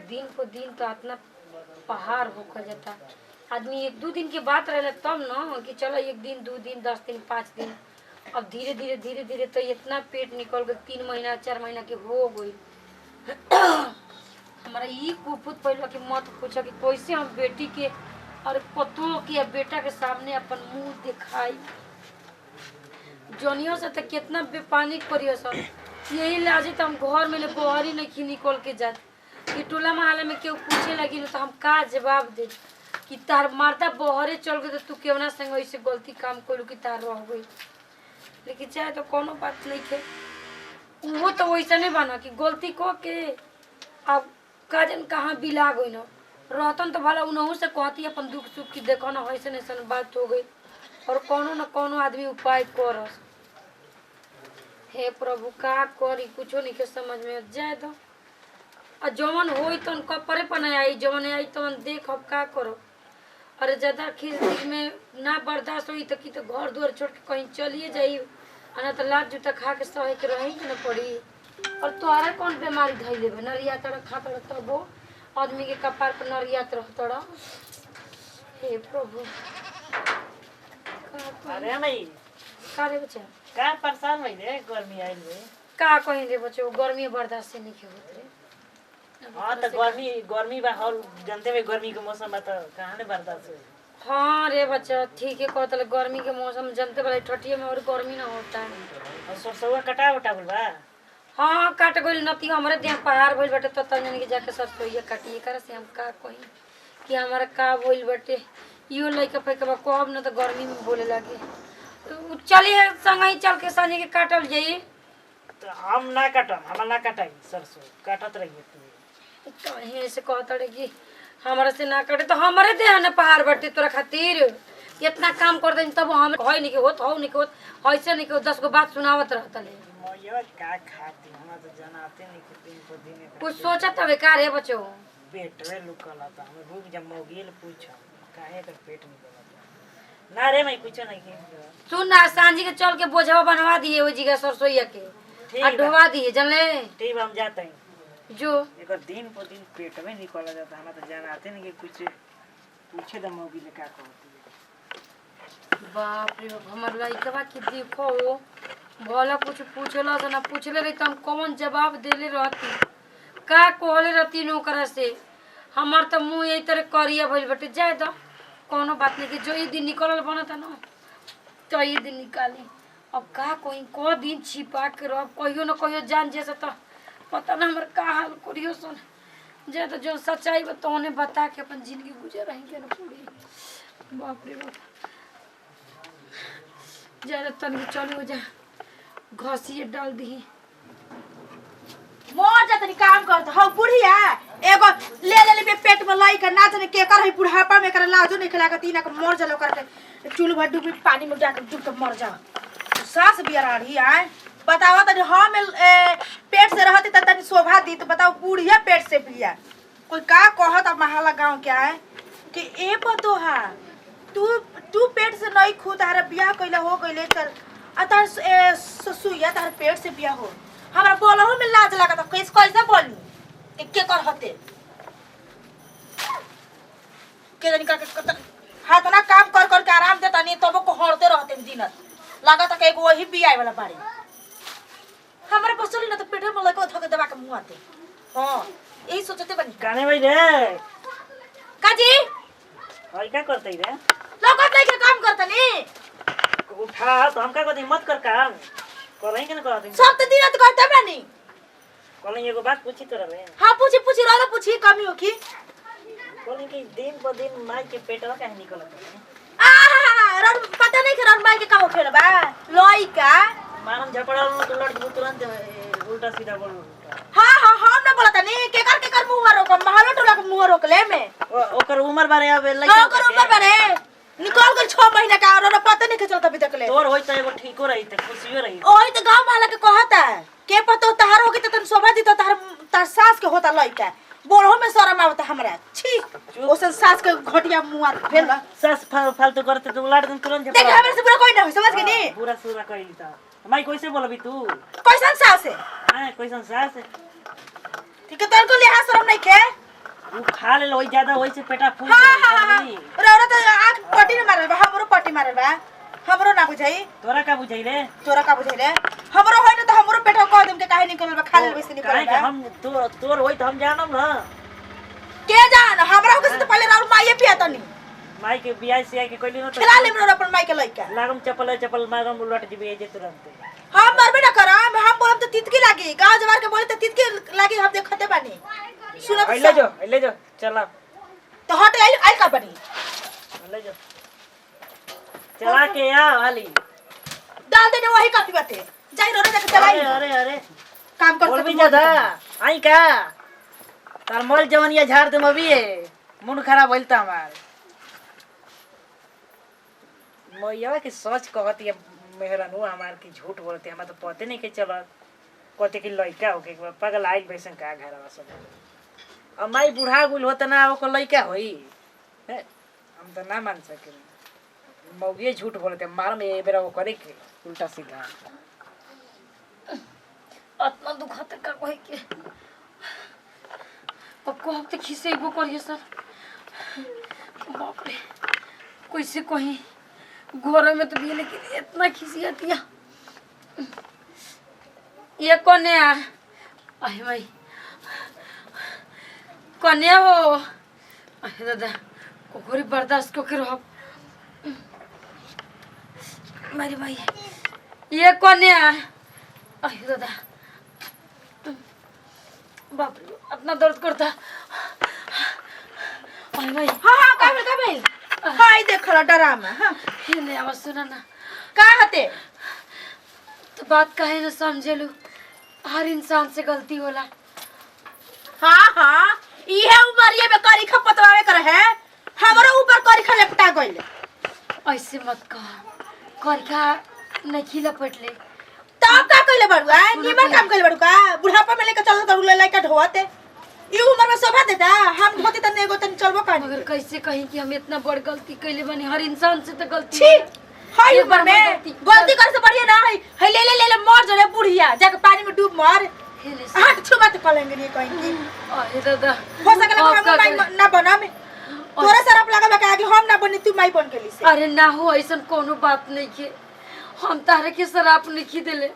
दिन पर दिन तो इतना पहाड़ होकर जाता। आदमी 1-2 दिन की बात रहे तब न कि चलो 1 दिन 2 दिन 10 दिन 5 दिन। अब धीरे धीरे धीरे धीरे तो इतना पेट निकल गया 3 महीना 4 महीना के हो गई। हमारा ये कुफुत पहले कि मत पूछा कि कैसे हम बेटी के और पतों के बेटा के सामने अपन मुंह दिखाई। जोनियों से तो कितना बेपानी करियो सब। यही लाजे तो हम घर में ले बहरी नहीं निकल के जात कि टोला मोहल्ला में केहू पूछे लगी तो हम का जवाब दे कि तार मर्दा बहरे चल गए तो तू क्यों ना संग ऐसे गलती काम करू कि तार रह गई। लेकिन चाहे तो कोनो बात नहीं थे वो तो वैसा नहीं बना कि गलती को के अब काजन कहाँ बिला गई न रहतन तो भला उनहू से कहती अपन दुख सुख की देखो ना ऐसे ऐसा बात हो गई और कोनो न कोनो आदमी उपाय करस। हे प्रभु का करी कुछो नहीं के समझ में जाए दो और जवन होई तो कपड़े पर नहीं आई जवन आई तो देख अब का करो। अरे ज्यादा खींच में ना बर्दाश्त हुई तो कि तो घर द्वार छोड़ के कहीं चलिए जाई ना तो लात जूता खा के सहे के रही के न पड़ी। और तोहरा कौन बीमारी धैले बे नरिया तड़ा खा तड़ा तब आदमी के कपार पर नरियात रह तड़ा। हे प्रभु अरे नहीं का रे बच्चा का परेशान भई रे गर्मी आइल रे का कहीं रे बच्चो गर्मी बर्दाश्त से नहीं होत रे। हां त गर्मी बा और जानते में गर्मी के मौसम बा त कहां ने बर्दाश्त होई। हाँ रे बच्चा ठीक है कहतल गर्मी के मौसम जनते वाले ठटिये में और गर्मी ना होता है। और सरसों कटा उटा बोल बा हाँ काट गइल नती हमारे देह पहाड़ भइल बाटे तो तन के जाके सरसोईया काटिए करे से हम का कही कि हमारा का भइल बाटे इहो लइका फइका कब न तो गर्मी में बोले लागे। चलिए संगही चल के संजे के काटल जाई तो हम ना काटम हम ना काटाई सरसों काटत रहिए तू कहीं से कहत रे कि हमारे से ना काटे तो हमारे देह न पहाड़ बाटे तोरा खातिर इतना काम कर दे तब हम होई नहीं के होत हो नहीं के होत ऐसे नहीं के 10 गो बात सुनावत रहता ले मयो का खाती हम तो जनाते नहीं कि दिन को दिन कुछ सोचत हवे का रे बच्चो पेटवे लुकल था हम रुक जब मोगिल पूछो काहे कर पेट निकलता ना रे मैं कुछ नहीं की सुन ना सांझी के चल के बोझवा बनवा दिए ओ जगह सरसोईया के आ ढोवा दिए जानले ठीक हम जाते हैं जो एक दिन पर दिन पेट में निकल जाता हम तो जनाते नहीं कि कुछ पूछे तो मोगिल का कहती है। बाप रे बाप हमर लइकवा के देखो भला कुछ पूछला से ना पूछले रही तो हम कौन जवाब देले रहती का कहले रहती नौकरा से हमार तो मुंह यही तरह करिया भइल बटे जाए दो कोनो बात नहीं कि जो ये दिन निकलल बनता ना तो ये दिन निकाली। अब का कोई को दिन छिपा के रह कहियो न कहियो जान जैसे तो पता ना हमर का हाल करियो सन जे तो जो सच्चाई बताने बता के अपन जिंदगी गुजर रही के न पूरी। बाप रे बाप ज्यादा तन चली हो जा घसिए डाल दी मोर जतनी काम करत हौ बुढ़िया एगो ले बे पेट में लाई के नाच ने के कर है बुढ़ापा में कर लाजो नहीं खिला के तीना के मर जलो करके चूल्हा भर डूबी पानी में डाल के डूब के मर जा सास बिराड़ी आए बताओ तनी हम पेट से रहती त तनी शोभा दी तो बताओ बुढ़िया पेट से बिया कोई का कहत अब महला गांव के आए कि ए पतो है तू पेट से नहीं खू तारा बियाह कइले हो गइले चल आ तार ससुया तार पेट से बियाह हो हमरा बोलहु में लाज लागत कैसे कैसे बोलू के कर हते के जनी का हाथ ना काम कर कर के आराम देता नहीं तब को हरते रहते दिन लागत के एगो वही बियाह वाला बाड़ी हमरा बसली ना तो पेट में लगा धके दबा के मुंह आते हां यही सोचते बनी काने भाई रे काजी और क्या करते रे लगत नहीं के काम करता नहीं उठा तो हम का कहते मत कर काम करई के न करते सब तो दिन तो करते बनी कहले एगो बात पूछी तोरा रे हां पूछी रहा पूछी कमी हो की कहले कि दिन ब दिन माई के पेटवा काहे निकलत है रन पता नहीं कि रन माई के का होखेला बा लइका मारम झपड़ा तो लड़ तुरंत उल्टा सीधा बोल हां हम ना बोलता नहीं के कर मुंह रोक महलो टोला के मुंह रोक ले में ओकर उम्र बारे अब लइका ओकर उम्र बारे निकल गल 6 महीना का और पता नहीं के चलता अभी तक ले तोर होई त एगो ठीको रही त खुशियो रही ओही तो गांव वाला के कहता के पतो तहार होगी त तन शोभा दी तो तार सास के होता लइका बोलहो में शरम आवता हमरा छी ओसन सास के घटिया मुंह फेल सास फालतू करते तो उलाट दिन तुरंत देख हमरा से पूरा कोई ना हो समझ के नहीं पूरा सूरा कइली त माई कैसे बोलबी तू कैसन सास है हां कैसन सास है ठीक है तोर को लिहाज शरम नहीं के उ खा ले लोई ज्यादा होई से पेटा फूल हाँ हाँ हाँ गई। रौरा तो आँख पट्टी न मारल बा हमरो पट्टी मारल बा हमरो ना बुझाई तोरा का बुझाइले तोरा का बुझाई रे हमरो होय न त हमरो पेटवा कह देम के काहे निकलल बा खा ले वैसे निकलल काहे बा के हम तोर होई त हम जानम ना। के जान हमरा के से तो पहले राउर माये पिया तनी माई के बियाह से के कइली न खिला ले रौरा अपन माई के लइका लागम चपल मारम उलट जिबे जे तुरंत। हम मरबे ना करम हम बोलम त तितकी लागी गांव जवार के बोले त तितकी लागी हम देखते बानी सुनो ले जो चला तो हट आई का बनी ले जो चला के आ वाली डाल देने वही काफी बात है जाई रोने जाके चलाई अरे काम कर बोल भी ज्यादा आई का तार मल जवनिया झाड़ दे अभी मुंड खराब होइल त हमार मैया के सच कहती है मेहरानू हमार की झूठ बोलते हमरा तो पते नहीं के चलत कहते कि लइका हो के पागल आइल भैसन का घरवा सब अब माई बूढ़ा गुल होत ना ओको लइका होई हम तो ना मान सके मौगे झूठ बोलते मार में ए बेरा वो करे के उल्टा सीधा इतना दुखत का कहे के अब को हफ्ते खिसेबो करिए सर बाप रे कैसे कहीं घर में तो भी लेकिन इतना खिसियतिया ये कोने आ अहे भाई कोने हो अहे दादा कोकरी बर्दाश्त को के रहो मेरे भाई ये कोने आ अहे दादा बाप रे अपना दर्द करता अहे भाई हां का भेल हाय देखला डरामा हां ये ले आवाज सुना ना का हते तो बात काहे न समझेलू हर इंसान से गलती होला हां इहे उमरिए में करी खपतवावे कर है हमरो ऊपर करी खा लपटा गइल ऐसे मत कह करखा नहीं लपटले तब का कइले बड़ुआ निमन काम कइले बड़ुआ बुढ़ापा में लेके चल करू लइका ढोते ई उम्र में शोभा देता हम धोती तने एगो तन चलबो का मगर कैसे कहीं कि हम इतना बड़ गलती कैले बनी हर इंसान से तो गलती छी हाय ये उम्र में गलती करे से बढ़िया ना है ले मर जले बुढ़िया जाके पानी में डूब मर हेले से हाथ छुबा तो पलेंगे नहीं कहीं की अरे दादा हो सकला हम माई ना बना में तोरे सरफ लगा के आगे हम ना बनी तू माई बन के ली से अरे ना हो ऐसन कोनो बात नहीं के हम तारे के शराब नहीं देले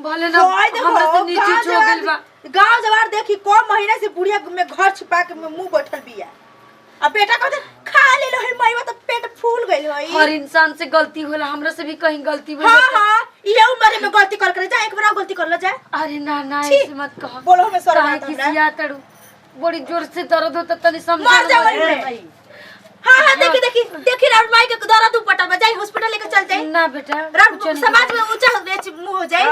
भले ना हमरा से नीचे जो गेल बा गांव जवार देखी को महीना से बुढ़िया में घर छिपा के मुंह बैठल बिया अब बेटा कहते खा ले लो है माईवा तो पेट फूल गइल होई हर इंसान से गलती होला हमरा से भी कहीं गलती हो हां ये उम्र में गलती कर जा एक बार गलती कर लो जा अरे ना ना छी, ऐसे मत कहो बोलो हमें शर्म काहे आता कि है सिया तड़ू बड़ी जोर से दर्द होता तनी समझ मर जा वही हां देखी राउर माई के दर्द उपटल में जाई हॉस्पिटल लेके चल जाई ना बेटा राउर समाज में ऊंचा बेच मुंह हो जाई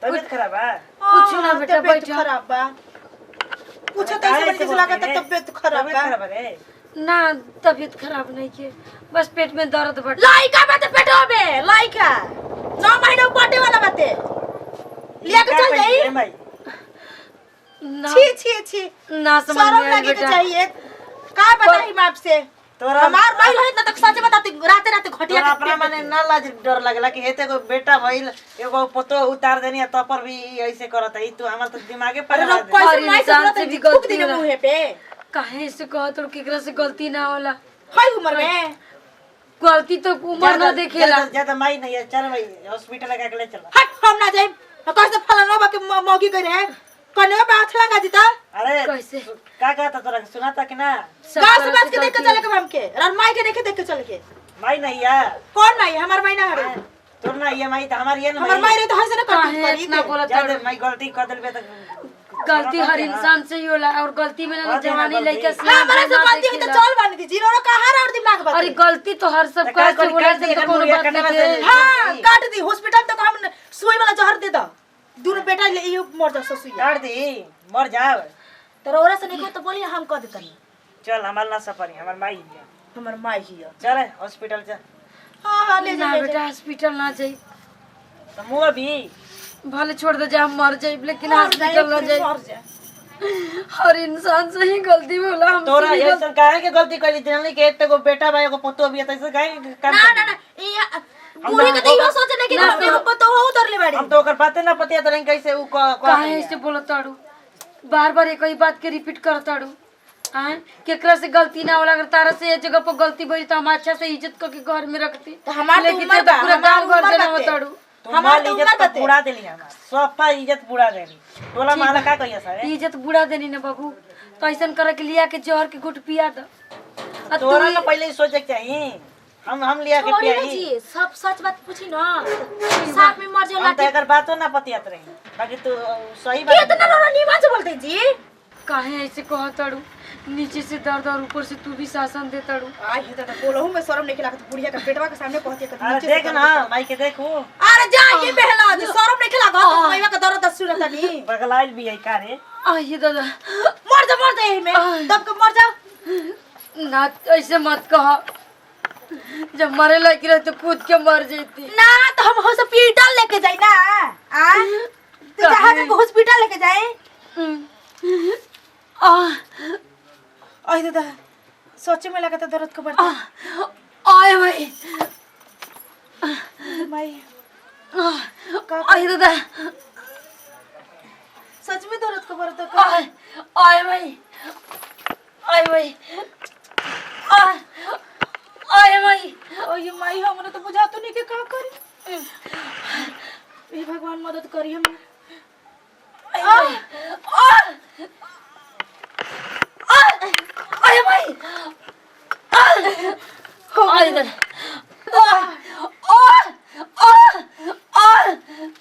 तबियत खराब है कुछ ना बेटा तबीयत बैठो खराब बा कुछ तो ऐसे बन के लगा तबीयत खराब बा है ना तबीयत खराब नहीं के बस पेट में दर्द बढ़ लाइका बात पेटो में लाइका 9 महीना ऊपर वाला बाते लिया के चल जाई भाई ना छी ना समझ शर्म में आया लगे के बेटा चाहिए का बताई मैं आपसे तोरा हमार नहीं रहित ना तक सच बताती राते घटिया तोरा अपना माने ना लाज डर लगला कि हेते को बेटा भइल एगो पतो उतार देनी त पर भी ऐसे करत है तू हमर तो दिमागे पर अरे लगा लोग दे। कैसे हर माई इंसान से से भी थूक गलती दी होला। मुंह पे काहे से कहत और केकरा से गलती ना होला हाय उम्र में गलती तो उम्र ना देखेला ज्यादा माई नहीं है चल भाई हॉस्पिटल लगा के ले चल हट हम ना जाई कैसे फलाना बा के मौगी करे है कने पे हाथ लगा जीता अरे कैसे? का कहता तोरा सुनाता कि ना गांव से बात के देख के चले के हम के और माई के देख के चले के माई नहीं है कौन माई हमार माई ना हरे तोर ना ये माई त हमार ये हमार माई रे तो हंस ना काहे करी इतना बोलत ज्यादा ताड़ू? माई गलती कर देलबे त गलती हर इंसान से ही होला और गलती में ना हाँ, जवानी गलती। लइका से हमरा से गलती हुई तो चल बानी थी जीरो कहां और दिमाग बता अरे गलती तो हर सब का से बोला से तो कोनो बात नहीं है हां काट दी हॉस्पिटल तक हम सुई वाला जहर दे दो दोनों बेटा ले ये मर जा सुई काट दी मर जाओ तो औरा से नहीं को तो बोली हम कह देतनी चल हमार ना सफरी हमार माई है हमर माई ही चल हॉस्पिटल चल हां ले ना जा बेटा हॉस्पिटल ना जाई तो मुआ भी भले छोड़ दे जा हम मर जाई लेकिन हॉस्पिटल ना जाई मर जा हर इंसान से ही गलती होला हम तोरा ऐसा काहे के गलती कइली जानली के एते को बेटा भाई को पतो भी है तैसे काहे काम ना ना ना ये पूरी के तो यो सोचे नहीं कि हम को तो हो उतर ले बाड़ी हम तो ओकर बाते ना पतिया तरह कैसे उ काहे ऐसे बोलत ताड़ू बार-बार एक ही बात के रिपीट करत ताड़ू आए केकरा से गलती ना होला, अगर तारा से ये जगह पर गलती भई तो हम अच्छा से इज्जत करके घर में रखती। तो हमार तो लेकिन उम्र तो बा, पूरा हमार गांव घर उम्र जना बाटे। बताड़ू। हमार तो इज्जत उम्र तो बते। बुड़ा देली हमार सफा इज्जत बुड़ा देली। टोला माला का कहिया सारे इज्जत बुढ़ा देनी ना बाबू, तो ऐसा करे के लिया के जहर के घुट पिया दो। आ तू तोरा ना पहले ही सोचे के चाहिए। हम लिया के छोड़ी ना पियाई। जी, सब सच बात पूछी ना, साथ में मर हम जाला। तो एकर बातो ना पतियत रही, बाकी तू सही बात कितना रोना निमन से बोलते जी। काहे ऐसे कहतड़ू, नीचे से दर्द और ऊपर से तू भी शासन देतड़ू। आ ये तो बोलहु में शर्म नहीं लागत, बुढ़िया के पेटवा के सामने कहती है अरे देख ना माई के देखू अरे जा ये बहला जी, शर्म नहीं लागत, मैवा के दर्द सुनत नहीं। बगलाइल भी है का रे। आइए दादा, मर जा यही में, दब के मर जा। ना ऐसे मत कहा, जब मरे लगी रहे तो कूद के मर जाती। ना तो हम हॉस्पिटल लेके जाई ना। आ तो जहां तक हॉस्पिटल लेके जाए। आई दादा सोचे में लगा था दर्द को बढ़ता। आए भाई, माई आए दादा, सच में दर्द को बढ़ता। आए भाई, आए भाई, आए भाई। ओ ये माई हमने तो बुझा तो नहीं के का करी। ये भगवान मदद करी हमें। आए भाई, आए इधर।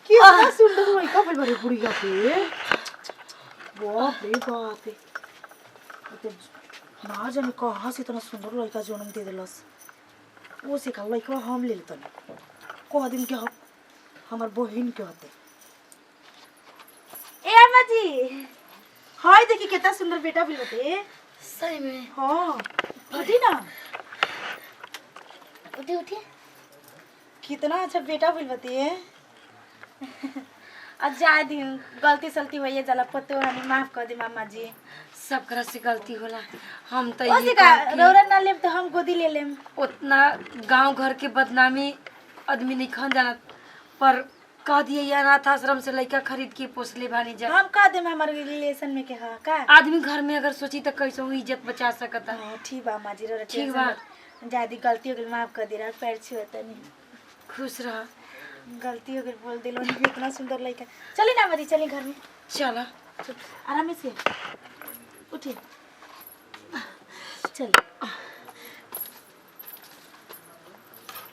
कितना सुंदर लड़का फल भरे बुढ़िया पे। बाप रे बाप रे, ना जाने कहाँ से इतना सुंदर लड़का जन्म दे दिलस। वो से का लड़का हम ले लेते कह दिन के हमार बहन के होते। ए अम्मा जी हाय देखी कितना सुंदर बेटा भी होते। सही में। हाँ उठी ना, उठी उठी। कितना अच्छा बेटा भी होते। आज जाए दिन गलती सलती होइए जाला, पतो हनी माफ कर दे मामा जी। सब तरह से गलती होला, हम तो ओसे ये का कहब कि रौरा ना लेम तो हम गोदी ले लेम। उतना गांव घर के बदनामी आदमी नहीं खान जाना, पर कह दिए ये अनाथ आश्रम से लड़का खरीद के पोसले भानी जा। हम कह देम हमारे रिलेशन में के हा का। आदमी घर में अगर सोची तो कैसे वो इज्जत बचा सकता। हाँ ठीक बा माँ जी, रौरा ठीक बा। जादी गलती हो गई माफ कर दे रहा, पैर छुअता नहीं। खुश रह। गलती हो गई बोल दिलो नहीं, इतना सुंदर लड़का। चली ना मरी, चली घर में। चला आराम से उठिए चल।